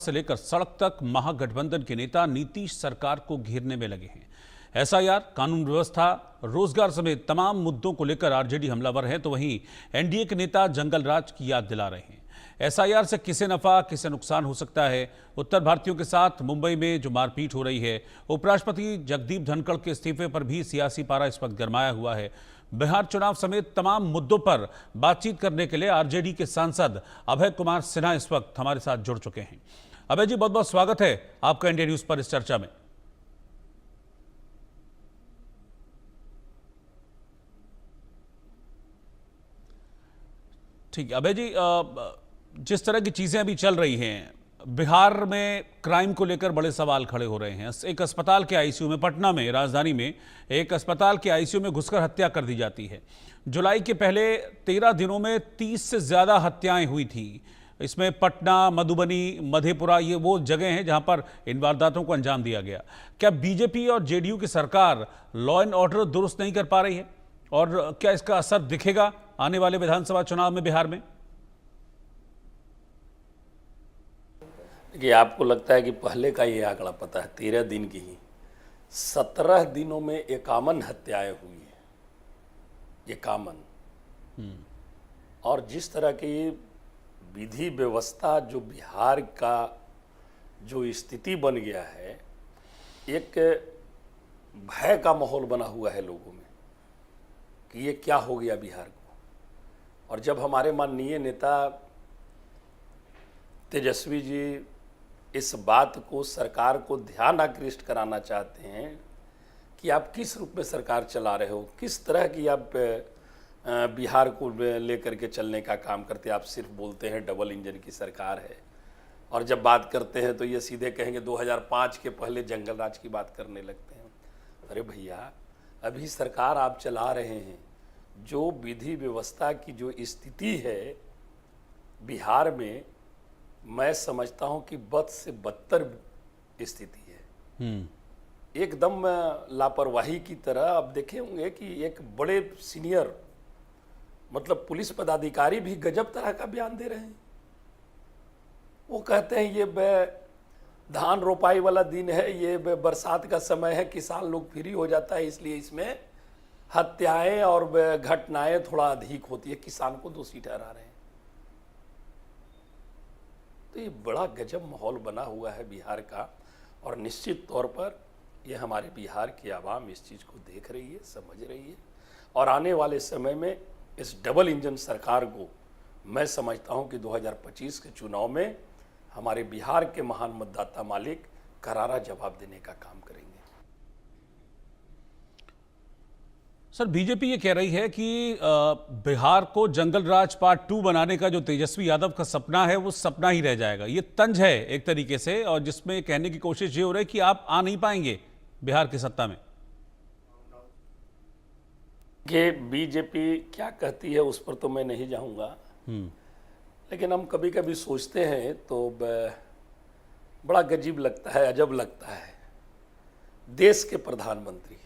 से लेकर सड़क तक महागठबंधन के नेता नीतीश सरकार को घेरने में लगे हैं। एसआईआर, कानून व्यवस्था, रोजगार समेत तमाम मुद्दों को लेकर आरजेडी हमलावर है, तो वहीं एनडीए के नेता जंगल राज की याद दिला रहे हैं। एसआईआर से किसे नफा किसे नुकसान हो सकता है। उत्तर भारतीयों के साथ मुंबई में जो मारपीट हो रही है, उपराष्ट्रपति जगदीप धनखड़ के इस्तीफे पर भी सियासी पारा इस वक्त गरमाया हुआ है। बिहार चुनाव समेत तमाम मुद्दों पर बातचीत करने के लिए आरजेडी के सांसद अभय कुमार सिन्हा इस वक्त हमारे साथ जुड़ चुके हैं। अभय जी, बहुत बहुत स्वागत है आपका इंडिया न्यूज पर इस चर्चा में। ठीक है अभय जी, जिस तरह की चीजें अभी चल रही हैं, बिहार में क्राइम को लेकर बड़े सवाल खड़े हो रहे हैं। एक अस्पताल के आईसीयू में, पटना में, राजधानी में एक अस्पताल के आईसीयू में घुसकर हत्या कर दी जाती है। जुलाई के पहले 13 दिनों में 30 से ज्यादा हत्याएं हुई थी। इसमें पटना, मधुबनी, मधेपुरा ये वो जगह हैं जहां पर इन वारदातों को अंजाम दिया गया। क्या बीजेपी और जेडीयू की सरकार लॉ एंड ऑर्डर दुरुस्त नहीं कर पा रही है, और क्या इसका असर दिखेगा आने वाले विधानसभा चुनाव में बिहार में? देखिए, आपको लगता है कि पहले का ये आंकड़ा पता है, 13 दिन की ही 17 दिनों में 51 हत्याएं हुई है। 51। और जिस तरह की विधि व्यवस्था जो बिहार का जो स्थिति बन गया है, एक भय का माहौल बना हुआ है लोगों में कि ये क्या हो गया बिहार को। और जब हमारे माननीय नेता तेजस्वी जी इस बात को सरकार को ध्यान आकृष्ट कराना चाहते हैं कि आप किस रूप में सरकार चला रहे हो, किस तरह की आप बिहार को लेकर के चलने का काम करते हैं। आप सिर्फ बोलते हैं डबल इंजन की सरकार है, और जब बात करते हैं तो ये सीधे कहेंगे 2005 के पहले जंगल राज की बात करने लगते हैं। अरे भैया, अभी सरकार आप चला रहे हैं, जो विधि व्यवस्था की जो स्थिति है बिहार में, मैं समझता हूं कि बद से बदतर स्थिति है। एकदम लापरवाही की तरह। अब देखे होंगे कि एक बड़े सीनियर मतलब पुलिस पदाधिकारी भी गजब तरह का बयान दे रहे हैं। वो कहते हैं ये धान रोपाई वाला दिन है, ये बरसात का समय है, किसान लोग फ्री हो जाता है, इसलिए इसमें हत्याएं और घटनाएं थोड़ा अधिक होती है, किसान को दोषी ठहरा रहे हैं। तो ये बड़ा गजब माहौल बना हुआ है बिहार का, और निश्चित तौर पर ये हमारे बिहार की आवाम इस चीज़ को देख रही है, समझ रही है। और आने वाले समय में इस डबल इंजन सरकार को मैं समझता हूं कि 2025 के चुनाव में हमारे बिहार के महान मतदाता मालिक करारा जवाब देने का काम करेंगे। सर, बीजेपी ये कह रही है कि बिहार को जंगल राज पार्ट 2 बनाने का जो तेजस्वी यादव का सपना है, वो सपना ही रह जाएगा। ये तंज है एक तरीके से, और जिसमें कहने की कोशिश ये हो रही है कि आप आ नहीं पाएंगे बिहार की सत्ता में। कि बीजेपी क्या कहती है उस पर तो मैं नहीं जाऊंगा, लेकिन हम कभी कभी सोचते हैं तो बड़ा गजीब लगता है, अजब लगता है। देश के प्रधानमंत्री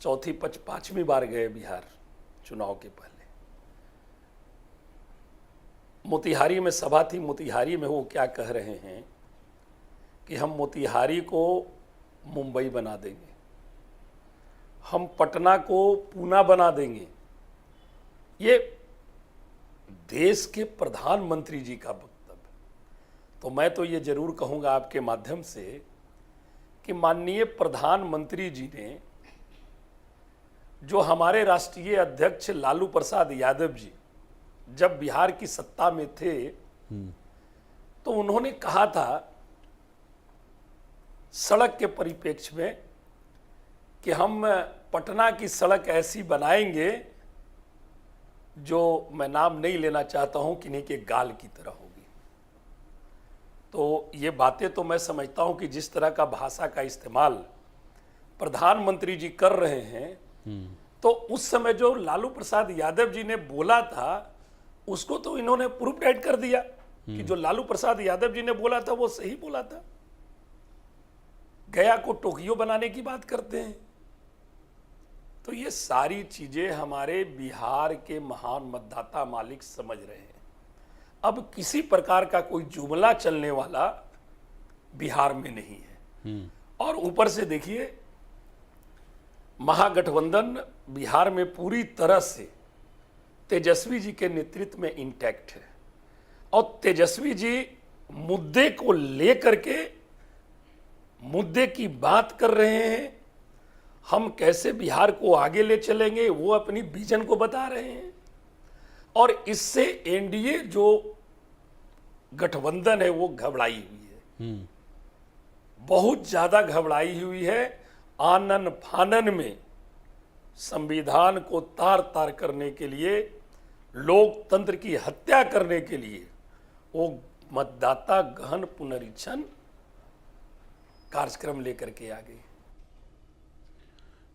चौथी 5वीं बार गए बिहार चुनाव के पहले। मोतिहारी में सभा थी, मोतिहारी में वो क्या कह रहे हैं कि हम मोतिहारी को मुंबई बना देंगे, हम पटना को पूना बना देंगे। ये देश के प्रधानमंत्री जी का वक्तव्य। तो मैं तो ये जरूर कहूँगा आपके माध्यम से कि माननीय प्रधानमंत्री जी ने, जो हमारे राष्ट्रीय अध्यक्ष लालू प्रसाद यादव जी जब बिहार की सत्ता में थे, तो उन्होंने कहा था सड़क के परिप्रेक्ष्य में कि हम पटना की सड़क ऐसी बनाएंगे जो मैं नाम नहीं लेना चाहता हूं, किन्हीं के गाल की तरह होगी। तो ये बातें तो मैं समझता हूं कि जिस तरह का भाषा का इस्तेमाल प्रधानमंत्री जी कर रहे हैं, तो उस समय जो लालू प्रसाद यादव जी ने बोला था उसको तो इन्होंने प्रूफ डेट कर दिया कि जो लालू प्रसाद यादव जी ने बोला था वो सही बोला था। गया को टोक्यो बनाने की बात करते हैं। तो ये सारी चीजें हमारे बिहार के महान मतदाता मालिक समझ रहे हैं। अब किसी प्रकार का कोई जुमला चलने वाला बिहार में नहीं है। और ऊपर से देखिए, महागठबंधन बिहार में पूरी तरह से तेजस्वी जी के नेतृत्व में इंटैक्ट है और तेजस्वी जी मुद्दे को लेकर के मुद्दे की बात कर रहे हैं। हम कैसे बिहार को आगे ले चलेंगे वो अपनी विजन को बता रहे हैं और इससे एनडीए जो गठबंधन है वो घबराई हुई है, बहुत ज्यादा घबराई हुई है। आनन फानन में संविधान को तार तार करने के लिए, लोकतंत्र की हत्या करने के लिए वो मतदाता गहन पुनरीक्षण कार्यक्रम लेकर के आ गए।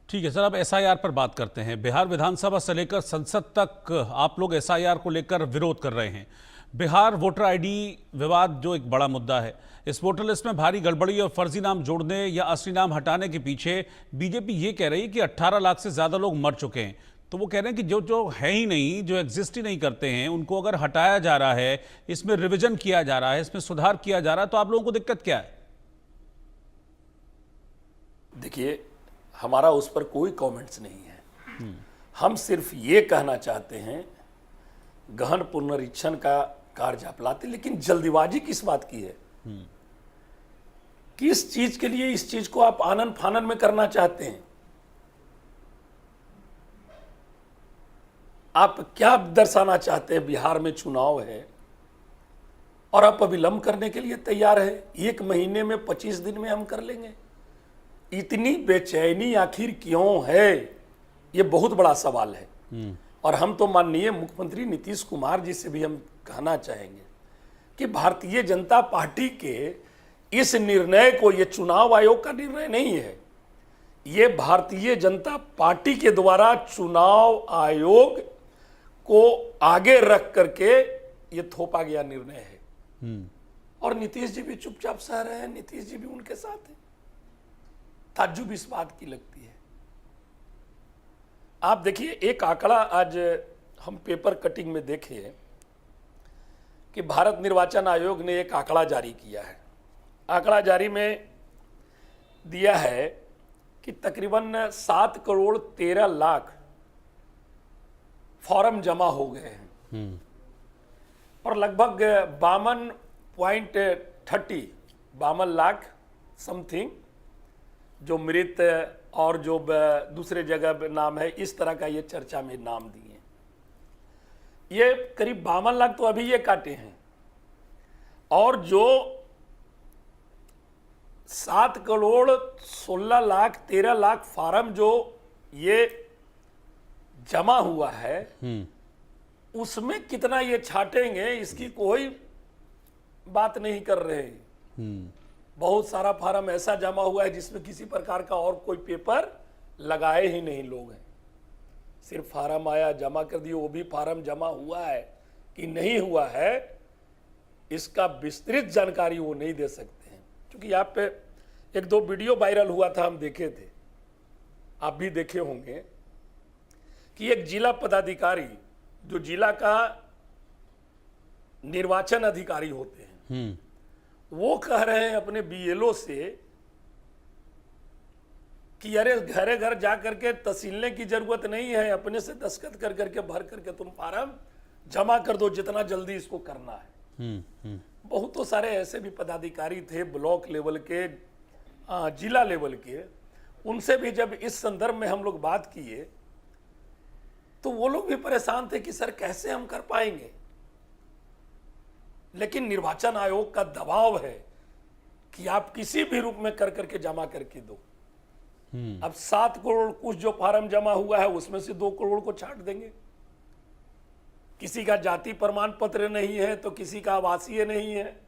ठीक है सर, अब एसआईआर पर बात करते हैं। बिहार विधानसभा से लेकर संसद तक आप लोग एसआईआर को लेकर विरोध कर रहे हैं। बिहार वोटर आईडी विवाद जो एक बड़ा मुद्दा है, इस वोटर लिस्ट में भारी गड़बड़ी और फर्जी नाम जोड़ने या असली नाम हटाने के पीछे बीजेपी ये कह रही है कि 18 लाख से ज्यादा लोग मर चुके हैं। तो वो कह रहे हैं कि जो जो है ही नहीं, जो एग्जिस्ट ही नहीं करते हैं, उनको अगर हटाया जा रहा है, इसमें रिविजन किया जा रहा है, इसमें सुधार किया जा रहा है, तो आप लोगों को दिक्कत क्या है? देखिए, हमारा उस पर कोई कमेंट्स नहीं है। हम सिर्फ ये कहना चाहते हैं गहन पुनरीक्षण का कार्य आप लाते, लेकिन जल्दीबाजी किस बात की है? किस चीज के लिए इस चीज को आप आनन फानन में करना चाहते हैं? आप क्या दर्शाना चाहते हैं? बिहार में चुनाव है और आप अविलंब करने के लिए तैयार है। 1 महीने में 25 दिन में हम कर लेंगे। इतनी बेचैनी आखिर क्यों है, ये बहुत बड़ा सवाल है। और हम तो माननीय मुख्यमंत्री नीतीश कुमार जी से भी हम कहना चाहेंगे कि भारतीय जनता पार्टी के इस निर्णय को, ये चुनाव आयोग का निर्णय नहीं है, ये भारतीय जनता पार्टी के द्वारा चुनाव आयोग को आगे रख करके ये थोपा गया निर्णय है। और नीतीश जी भी चुपचाप सह रहे हैं, नीतीश जी भी उनके साथ है। ताज्जुब इस बात की लगती है। आप देखिए, एक आंकड़ा आज हम पेपर कटिंग में देखे कि भारत निर्वाचन आयोग ने एक आंकड़ा जारी किया है। आंकड़ा जारी में दिया है कि तकरीबन 7 करोड़ 13 लाख फॉर्म जमा हो गए हैं और लगभग 52 लाख समथिंग जो मृत और जो दूसरे जगह नाम है, इस तरह का ये चर्चा में नाम दिए। ये करीब 52 लाख तो अभी ये काटे हैं और जो 7 करोड़ 16 लाख 13 लाख फार्म जो ये जमा हुआ है, उसमें कितना ये छाटेंगे इसकी कोई बात नहीं कर रहे। बहुत सारा फार्म ऐसा जमा हुआ है जिसमें किसी प्रकार का और कोई पेपर लगाए ही नहीं लोग हैं। सिर्फ फार्म आया, जमा कर दिए। वो भी फार्म जमा हुआ है कि नहीं हुआ है, इसका विस्तृत जानकारी वो नहीं दे सकते हैं। क्योंकि यहाँ पे 1-2 वीडियो वायरल हुआ था, हम देखे थे, आप भी देखे होंगे, कि एक जिला पदाधिकारी जो जिला का निर्वाचन अधिकारी होते हैं, वो कह रहे हैं अपने बीएलओ से कि अरे घरे घर जा करके तहसीलने की जरूरत नहीं है, अपने से दस्तखत कर करके भर करके तुम फार्म जमा कर दो, जितना जल्दी इसको करना है। बहुतों सारे ऐसे भी पदाधिकारी थे ब्लॉक लेवल के, जिला लेवल के, उनसे भी जब इस संदर्भ में हम लोग बात किए तो वो लोग भी परेशान थे कि सर कैसे हम कर पाएंगे। लेकिन निर्वाचन आयोग का दबाव है कि आप किसी भी रूप में कर करके जमा करके दो। अब 7 करोड़ कुछ जो फार्म जमा हुआ है उसमें से 2 करोड़ को छाट देंगे। किसी का जाति प्रमाण पत्र नहीं है तो किसी का आवासीय नहीं है,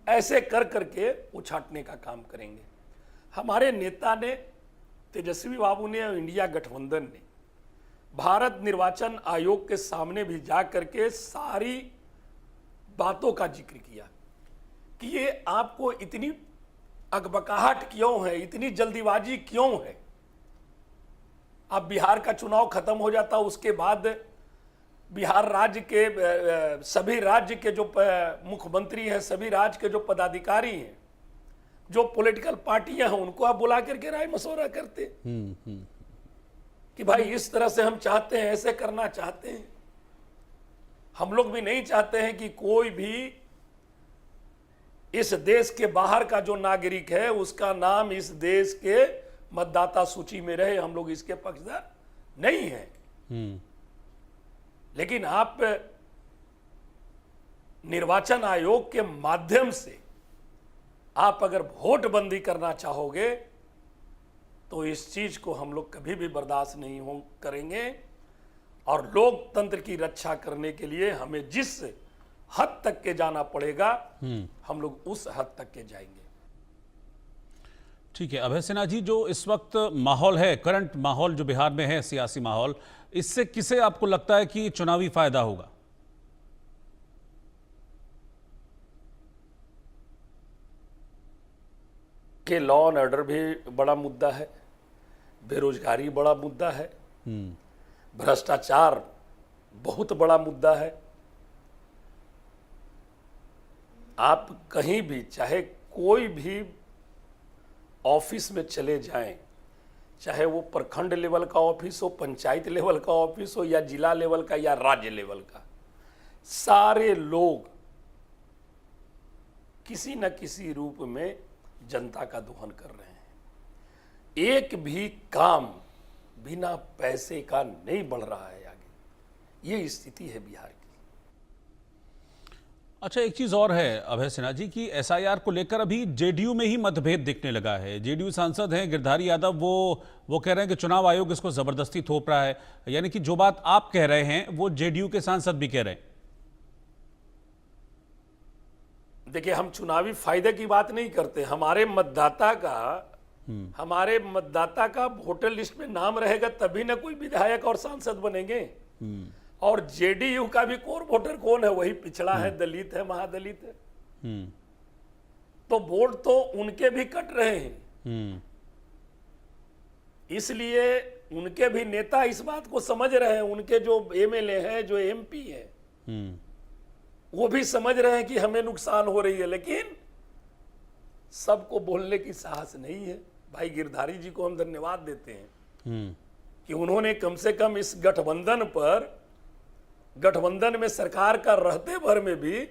ऐसे कर करके वो छाटने का काम करेंगे। हमारे नेता ने, तेजस्वी बाबू ने और इंडिया गठबंधन ने भारत निर्वाचन आयोग के सामने भी जा करके सारी बातों का जिक्र किया कि ये आपको इतनी अकबकाहट क्यों है, इतनी जल्दीबाजी क्यों है। अब बिहार का चुनाव खत्म हो जाता, उसके बाद बिहार राज्य के सभी राज्य के जो मुख्यमंत्री हैं, सभी राज्य के जो पदाधिकारी हैं, जो पॉलिटिकल पार्टियां हैं, उनको आप बुला करके राय मशवरा करते कि भाई इस तरह से हम चाहते हैं, ऐसे करना चाहते हैं। हम लोग भी नहीं चाहते हैं कि कोई भी इस देश के बाहर का जो नागरिक है उसका नाम इस देश के मतदाता सूची में रहे। हम लोग इसके पक्षधर नहीं हैं। लेकिन आप निर्वाचन आयोग के माध्यम से आप अगर वोट बंदी करना चाहोगे तो इस चीज को हम लोग कभी भी बर्दाश्त नहीं करेंगे। और लोकतंत्र की रक्षा करने के लिए हमें जिस हद तक के जाना पड़ेगा हम लोग उस हद तक के जाएंगे। ठीक है अभय सिन्हा जी, जो इस वक्त माहौल है, करंट माहौल जो बिहार में है, सियासी माहौल, इससे किसे आपको लगता है कि चुनावी फायदा होगा? कि लॉ एंड ऑर्डर भी बड़ा मुद्दा है, बेरोजगारी बड़ा मुद्दा है, भ्रष्टाचार बहुत बड़ा मुद्दा है। आप कहीं भी चाहे कोई भी ऑफिस में चले जाएं, चाहे वो प्रखंड लेवल का ऑफिस हो, पंचायत लेवल का ऑफिस हो, या जिला लेवल का या राज्य लेवल का, सारे लोग किसी न किसी रूप में जनता का दोहन कर रहे हैं। एक भी काम बिना पैसे का नहीं बढ़ रहा है आगे। ये स्थिति है बिहार की। अच्छा, एक चीज और है अभय सिन्हा जी की एसआईआर को लेकर अभी जेडीयू में ही मतभेद दिखने लगा है। जेडीयू सांसद हैं गिरधारी यादव, वो कह रहे हैं कि चुनाव आयोग इसको जबरदस्ती थोप रहा है। यानी कि जो बात आप कह रहे हैं वो जेडीयू के सांसद भी कह रहे हैं। देखिए, हम चुनावी फायदे की बात नहीं करते। हमारे मतदाता का वोटर लिस्ट में नाम रहेगा तभी ना कोई विधायक और सांसद बनेंगे। और जेडीयू का भी कोर वोटर कौन है? वही पिछड़ा है, दलित है, महादलित है। तो वोट तो उनके भी कट रहे हैं। इसलिए उनके भी नेता इस बात को समझ रहे हैं, उनके जो एमएलए हैं, जो एमपी हैं, वो भी समझ रहे हैं कि हमें नुकसान हो रही है। लेकिन सबको बोलने की साहस नहीं है। भाई गिरधारी जी को हम धन्यवाद देते हैं कि उन्होंने कम से कम इस गठबंधन में सरकार का रहते भर में भी,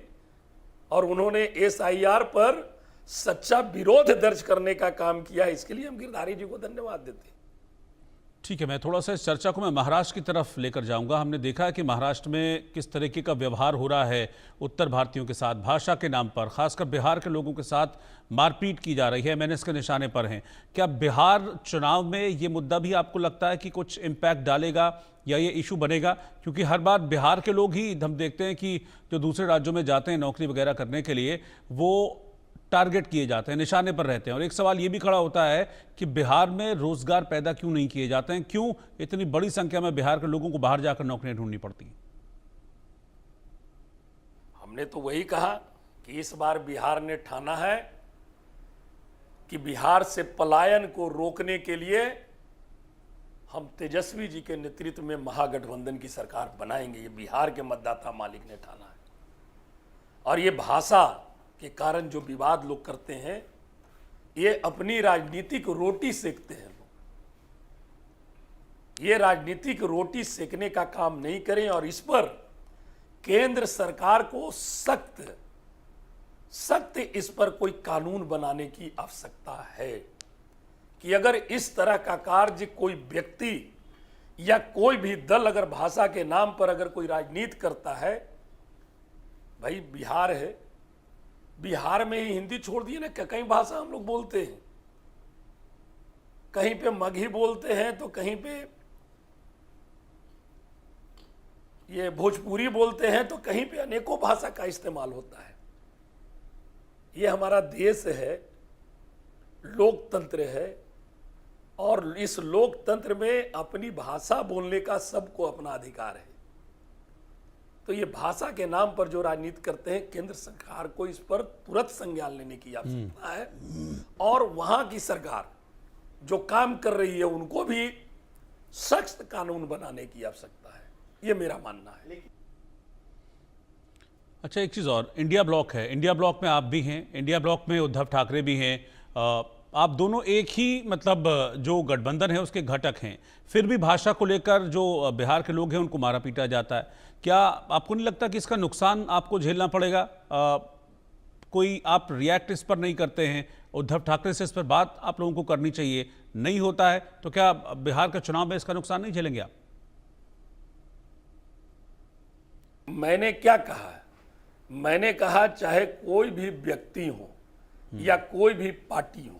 और उन्होंने एसआईआर पर सच्चा विरोध दर्ज करने का काम किया। इसके लिए हम गिरधारी जी को धन्यवाद देते हैं। ठीक है, मैं थोड़ा सा इस चर्चा को मैं महाराष्ट्र की तरफ लेकर जाऊंगा। हमने देखा है कि महाराष्ट्र में किस तरीके का व्यवहार हो रहा है उत्तर भारतीयों के साथ, भाषा के नाम पर, खासकर बिहार के लोगों के साथ मारपीट की जा रही है, एमएनएस के निशाने पर हैं। क्या बिहार चुनाव में ये मुद्दा भी आपको लगता है कि कुछ इम्पैक्ट डालेगा या ये इशू बनेगा? क्योंकि हर बार बिहार के लोग ही हम देखते हैं कि जो दूसरे राज्यों में जाते हैं नौकरी वगैरह करने के लिए, वो टारगेट किए जाते हैं, निशाने पर रहते हैं। और एक सवाल ये भी खड़ा होता है कि बिहार में रोजगार पैदा क्यों नहीं किए जाते हैं? क्यों इतनी बड़ी संख्या में बिहार के लोगों को बाहर जाकर नौकरियां ढूंढनी पड़ती हैं? हमने तो वही कहा कि इस बार बिहार ने ठाना है कि बिहार से पलायन को रोकने के लिए हम तेजस्वी जी के नेतृत्व में महागठबंधन की सरकार बनाएंगे। ये बिहार के मतदाता मालिक ने ठाना है। और ये भाषा के कारण जो विवाद लोग करते हैं, ये अपनी राजनीतिक रोटी सेकते हैं लोग। ये राजनीतिक रोटी सेकने का काम नहीं करें। और इस पर केंद्र सरकार को सख्त इस पर कोई कानून बनाने की आवश्यकता है कि अगर इस तरह का कार्य कोई व्यक्ति या कोई भी दल अगर भाषा के नाम पर अगर कोई राजनीति करता है, भाई बिहार है, बिहार में ही हिंदी छोड़ दिए ना, कई भाषा हम लोग बोलते हैं। कहीं पे मगही बोलते हैं तो कहीं पे ये भोजपुरी बोलते हैं, तो कहीं पे अनेकों भाषा का इस्तेमाल होता है। ये हमारा देश है, लोकतंत्र है, और इस लोकतंत्र में अपनी भाषा बोलने का सबको अपना अधिकार है। तो ये भाषा के नाम पर जो राजनीति करते हैं, केंद्र सरकार को इस पर तुरंत संज्ञान लेने की आवश्यकता है। और वहां की सरकार जो काम कर रही है उनको भी सख्त कानून बनाने की आवश्यकता है। ये मेरा मानना है। अच्छा, एक चीज़ और, इंडिया ब्लॉक है, इंडिया ब्लॉक में आप भी हैं, इंडिया ब्लॉक में उद्धव ठाकरे भी हैं, आप दोनों एक ही मतलब जो गठबंधन है उसके घटक हैं, फिर भी भाषा को लेकर जो बिहार के लोग हैं उनको मारा पीटा जाता है। क्या आपको नहीं लगता कि इसका नुकसान आपको झेलना पड़ेगा? कोई आप रिएक्ट इस पर नहीं करते हैं? उद्धव ठाकरे से इस पर बात आप लोगों को करनी चाहिए, नहीं होता है तो क्या बिहार का चुनाव में इसका नुकसान नहीं झेलेंगे आप? मैंने क्या कहा है? मैंने कहा चाहे कोई भी व्यक्ति हो या कोई भी पार्टी हो,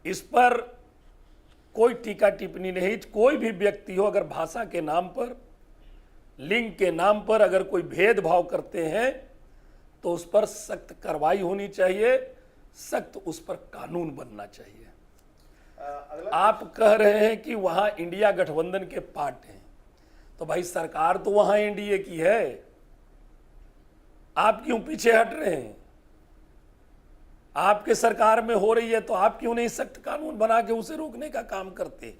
इस पर कोई टीका टिप्पणी नहीं। कोई भी व्यक्ति हो, अगर भाषा के नाम पर, लिंग के नाम पर अगर कोई भेदभाव करते हैं तो उस पर सख्त कार्रवाई होनी चाहिए, सख्त उस पर कानून बनना चाहिए। आप कह रहे हैं कि वहां इंडिया गठबंधन के पार्ट हैं, तो भाई सरकार तो वहां एनडीए की है, आप क्यों पीछे हट रहे हैं? आपके सरकार में हो रही है तो आप क्यों नहीं सख्त कानून बना के उसे रोकने का काम करते?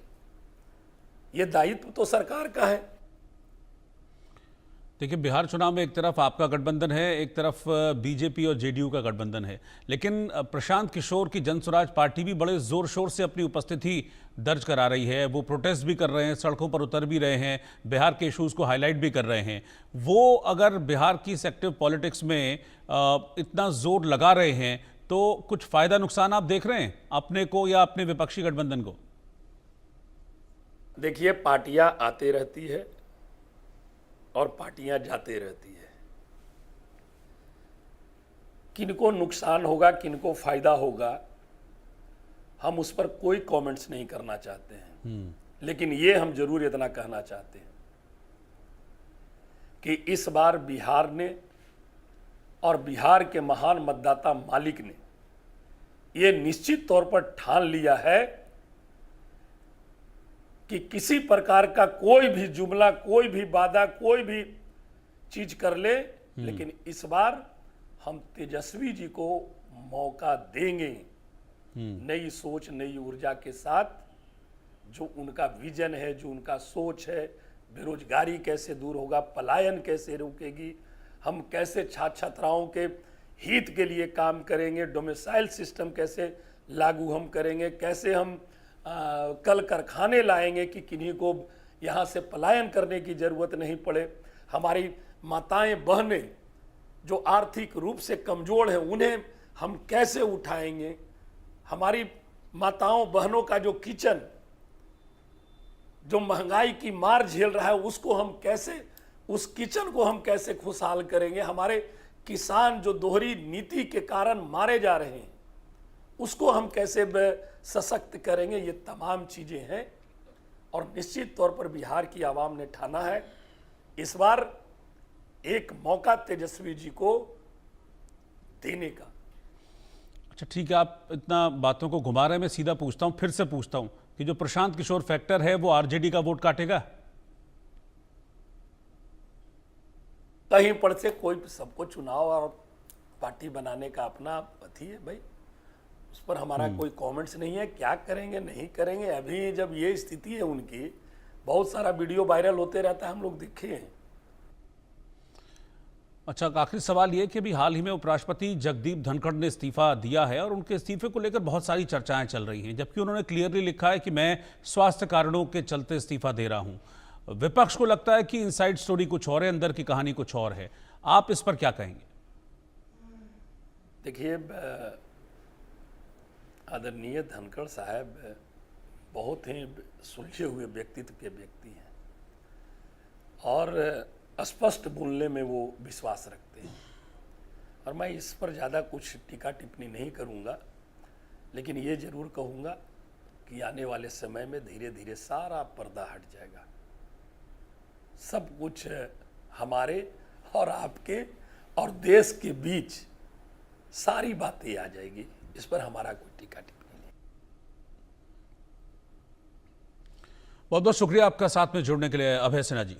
ये दायित्व तो सरकार का है। देखिए, बिहार चुनाव में एक तरफ आपका गठबंधन है, एक तरफ बीजेपी और जेडीयू का गठबंधन है, लेकिन प्रशांत किशोर की जनसुराज पार्टी भी बड़े जोर शोर से अपनी उपस्थिति दर्ज करा रही है। वो प्रोटेस्ट भी कर रहे हैं, सड़कों पर उतर भी रहे हैं, बिहार के इश्यूज को हाईलाइट भी कर रहे हैं। वो अगर बिहार की सेक्टिव पॉलिटिक्स में इतना जोर लगा रहे हैं तो कुछ फायदा नुकसान आप देख रहे हैं अपने को या अपने विपक्षी गठबंधन को? देखिए, पार्टियां आते रहती है और पार्टियां जाते रहती है। किनको नुकसान होगा, किनको फायदा होगा, हम उस पर कोई कमेंट्स नहीं करना चाहते हैं। लेकिन ये हम जरूर इतना कहना चाहते हैं कि इस बार बिहार ने और बिहार के महान मतदाता मालिक ने ये निश्चित तौर पर ठान लिया है कि किसी प्रकार का कोई भी जुमला, कोई भी वादा, कोई भी चीज कर ले, लेकिन इस बार हम तेजस्वी जी को मौका देंगे नई सोच, नई ऊर्जा के साथ। जो उनका विजन है, जो उनका सोच है, बेरोजगारी कैसे दूर होगा, पलायन कैसे रुकेगी, हम कैसे छात्र छात्राओं के हित के लिए काम करेंगे, डोमिसाइल सिस्टम कैसे लागू हम करेंगे, कैसे हम कल कारखाने लाएंगे कि किन्हीं को यहाँ से पलायन करने की जरूरत नहीं पड़े, हमारी माताएं बहनें जो आर्थिक रूप से कमजोर हैं उन्हें हम कैसे उठाएंगे, हमारी माताओं बहनों का जो किचन जो महंगाई की मार झेल रहा है उसको हम कैसे, उस किचन को हम कैसे खुशहाल करेंगे, हमारे किसान जो दोहरी नीति के कारण मारे जा रहे हैं उसको हम कैसे सशक्त करेंगे। ये तमाम चीजें हैं और निश्चित तौर पर बिहार की आवाम ने ठाना है इस बार एक मौका तेजस्वी जी को देने का। अच्छा, ठीक है, आप इतना बातों को घुमा रहे हैं, मैं सीधा पूछता हूं, फिर से पूछता हूं कि जो प्रशांत किशोर फैक्टर है वो आरजेडी का वोट काटेगा? कहीं पर से कोई, सबको चुनाव और पार्टी बनाने का अपना पति है भाई, उस पर हमारा कोई कमेंट्स नहीं है। क्या करेंगे नहीं करेंगे, अभी जब ये स्थिति है उनकी, बहुत सारा वीडियो वायरल होते रहता है, हम लोग देखे हैं। अच्छा, आखिरी सवाल ये कि अभी हाल ही में उपराष्ट्रपति जगदीप धनखड़ ने इस्तीफा दिया है और उनके इस्तीफे को लेकर बहुत सारी चर्चाएं चल रही हैं, जबकि उन्होंने क्लियरली लिखा है कि मैं स्वास्थ्य कारणों के चलते इस्तीफा दे रहा हूं। विपक्ष को लगता है कि इनसाइड स्टोरी कुछ और है, अंदर की कहानी कुछ और है। आप इस पर क्या कहेंगे? देखिए, आदरणीय धनखड़ साहब बहुत ही सुलझे हुए व्यक्तित्व के व्यक्ति हैं और स्पष्ट बोलने में वो विश्वास रखते हैं और मैं इस पर ज़्यादा कुछ टीका टिप्पणी नहीं करूँगा, लेकिन ये जरूर कहूँगा कि आने वाले समय में धीरे धीरे सारा पर्दा हट जाएगा, सब कुछ हमारे और आपके और देश के बीच सारी बातें आ जाएगी। इस पर हमारा कोई टीका टिप्पणी नहीं। बहुत बहुत शुक्रिया आपका साथ में जुड़ने के लिए अभय सिन्हा जी।